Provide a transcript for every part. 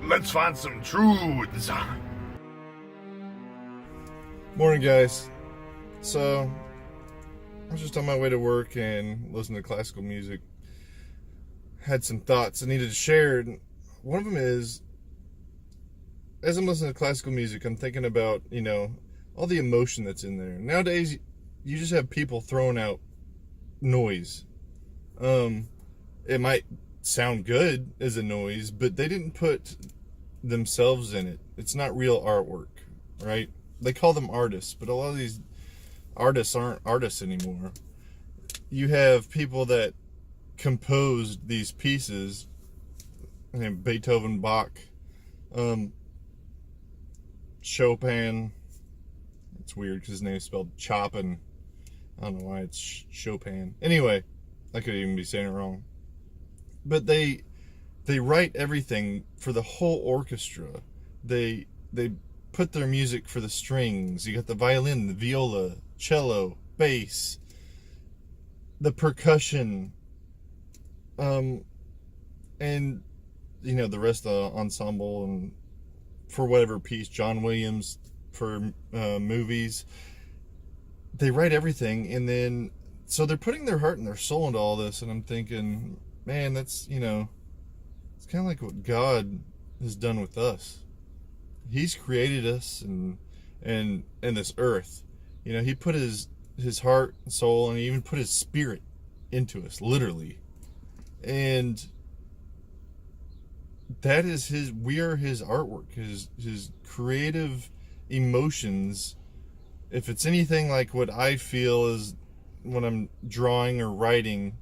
Let's find some truths. Morning, guys. So, I was just on my way to work and listening to classical music. Had some thoughts I needed to share. One of them is, as I'm listening to classical music, I'm thinking about, all the emotion that's in there. Nowadays, you just have people throwing out noise. It might sound good as a noise, but they didn't put themselves in it. It's not real artwork, right? They call them artists, but a lot of these artists aren't artists anymore. You have people that composed these pieces, Beethoven, Bach, Chopin. It's weird because his name is spelled Chopin. I don't know why it's Chopin. Anyway, I could even be saying it wrong. But they write everything for the whole orchestra. They put their music for the strings. You got the violin, the viola, cello, bass, the percussion, and the rest of the ensemble, and for whatever piece, John Williams for movies. They write everything, and then so they're putting their heart and their soul into all this, and I'm thinking, man, that's, it's kind of like what God has done with us. He's created us and this earth. He put his heart and soul, and he even put his spirit into us, literally. And that is we are his artwork, his creative emotions. If it's anything like what I feel is when I'm drawing or writing,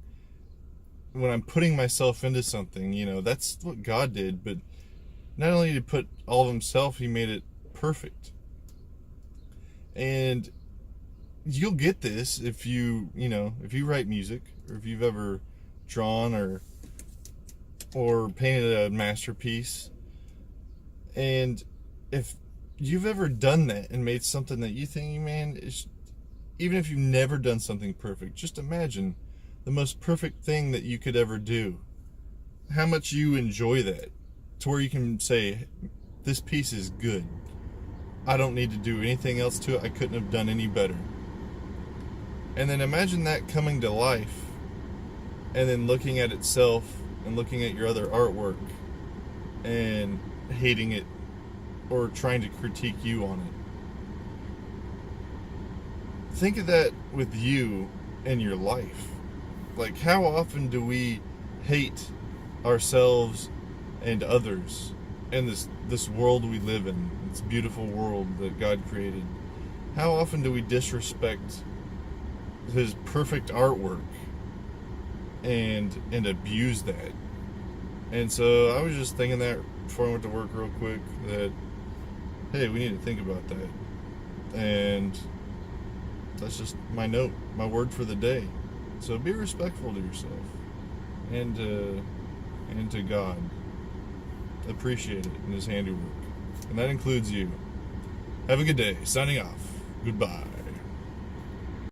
when I'm putting myself into something, that's what God did. But not only did he put all of himself, he made it perfect. And you'll get this if you write music, or if you've ever drawn or painted a masterpiece. And if you've ever done that and made something that you think, man, even if you've never done something perfect, just imagine the most perfect thing that you could ever do. How much you enjoy that, to where you can say, this piece is good. I don't need to do anything else to it. I couldn't have done any better. And then imagine that coming to life, and then looking at itself and looking at your other artwork and hating it or trying to critique you on it. Think of that with you and your life. Like, how often do we hate ourselves and others in this world we live in, this beautiful world that God created? How often do we disrespect his perfect artwork and abuse that? And so I was just thinking that before I went to work real quick, that, hey, we need to think about that. And that's just my note, my word for the day. So be respectful to yourself and to God. Appreciate it in his handiwork. And that includes you. Have a good day. Signing off. Goodbye.